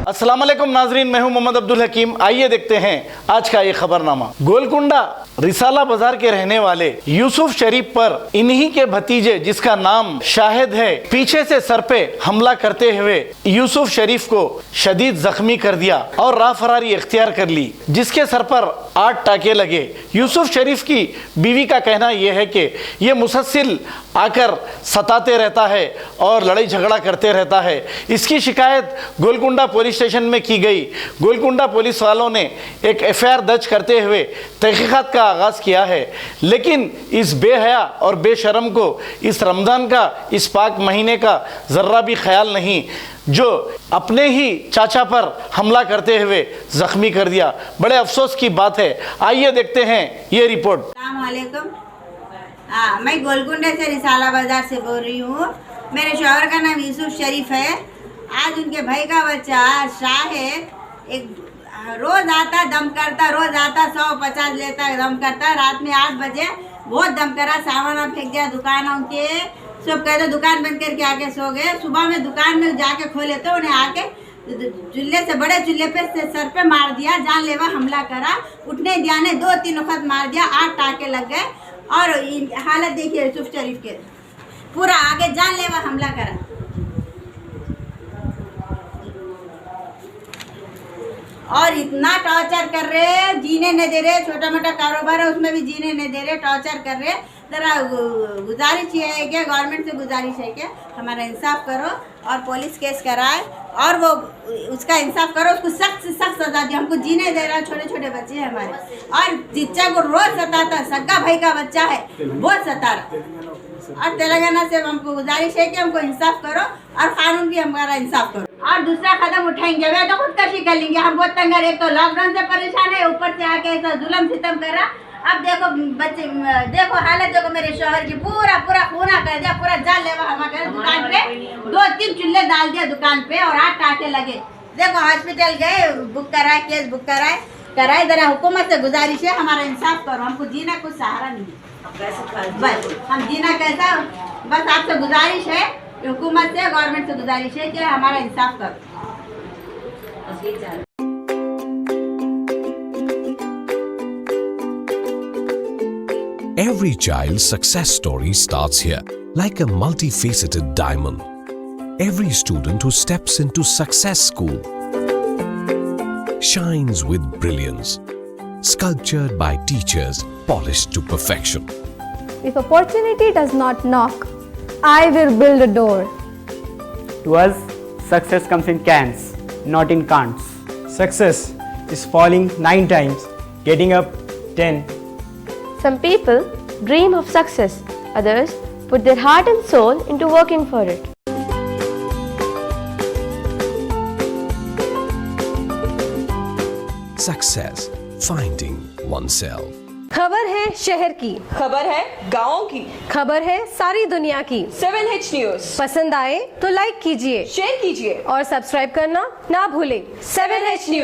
अस्सलाम वालेकुम नाजरीन, मैं हूं मोहम्मद अब्दुल हकीम। आइए देखते हैं आज का ये खबरनामा। गोलकुंडा रिसाला बाजार के रहने वाले यूसुफ शरीफ पर इन्हीं के भतीजे जिसका नाम शाहिद है, पीछे से सर पे हमला करते हुए यूसुफ शरीफ को शदीद जख्मी कर दिया और राह फरारी इख्तियार कर ली, जिसके सर पर 8 टाके लगे। यूसुफ शरीफ की बीवी का कहना यह है कि ये मुसलसल आकर सताते रहता है और लड़ाई झगड़ा करते रहता है। इसकी शिकायत गोलकुंडा पुलिस स्टेशन में की गई। गोलकुंडा पुलिस वालों ने एक एफआईआर दर्ज करते हुए तहकीकात का आगाज़ किया है, लेकिन इस बेहया और बेशरम को इस रमज़ान का, इस पाक महीने का ज़र्रा भी ख्याल नहीं, जो अपने ही चाचा पर हमला करते हुए ज़ख्मी कर दिया। बड़े अफसोस की बात है। आइए देखते हैं ये रिपोर्ट। अस्सलाम वालेकुम। मैं गोलकुंडा से रिसाला बाजार से बोल रही हूँ। मेरे शौहर का नाम यूसुफ शरीफ है। आज उनके भाई का बच्चा शाहिद एक रोज़ आता दम करता, रोज़ आता 150 लेता दम करता। रात में 8 बजे बहुत दम करा, सामान फेंक दिया दुकान उनके, सब कहते दुकान बंद करके आके सो गए। सुबह में दुकान में जाके खोले तो उन्हें आके चूल्हे से, बड़े चूल्हे पे सर पे मार दिया, जानलेवा हमला करा। उठने दिया ने 2-3 वक्त मार दिया, 8 टाके लग गए। और हालत देखिए यूसुफ शरीफ के, पूरा आगे जानलेवा हमला करा। और इतना टॉर्चर कर रहे, जीने नहीं दे रहे। छोटा मोटा कारोबार है उसमें भी जीने नहीं दे रहे, टॉर्चर कर रहे। जरा गुजारिश ये है कि गवर्नमेंट से गुजारिश है कि हमारा इंसाफ करो और पुलिस केस कराए और वो उसका इंसाफ करो, उसको सख्त से सख्त सजा दियो। हमको जीने दे रहा, छोटे छोटे बच्चे हैं हमारे, और जिच्चा को रोज सताता, सक्का भाई का बच्चा है, बहुत सता रहा। और तेलंगाना से हमको गुजारिश है कि हमको इंसाफ करो और कानून भी हमारा इंसाफ करो। और दूसरा कदम उठाएंगे, वे तो खुदकशी कर लेंगे। हम बहुत तंग, एक तो लॉकडाउन से परेशान है, ऊपर से आके ऐसा जुल्म सितम कर रहा। अब देखो बच्चे, देखो हालत देखो मेरे शौहर की, पूरा खूना कर दिया, पूरा जान लेवा हमारे दुकान पे 2-3 चूल्हे डाल दिया दुकान पे और 8 टाके लगे। देखो हॉस्पिटल गए, बुक कराए, केस बुक कराए। जरा हुकूमत से गुजारिश है हमारा इंसाफ करो, हमको जीना कुछ सहारा नहीं है, बस हम जीना कैसा, बस आपसे गुजारिश है, हुकूमत से, गवर्नमेंट से गुजारिश है कि हमारा इंसाफ करो। Every child's success story starts here, like a multifaceted diamond. Every student who steps into Success School shines with brilliance, sculptured by teachers polished to perfection. If opportunity does not knock, I will build a door. To us, success comes in cans, not in can'ts. Success is falling 9 times, getting up 10. Some people dream of success, others put their heart and soul into working for it. Success, finding oneself. खबर है शहर की, खबर है गाँव की, खबर है सारी दुनिया की। 7H न्यूज़ पसंद आए तो लाइक कीजिए, शेयर कीजिए और सब्सक्राइब करना ना भूलें। 7H news.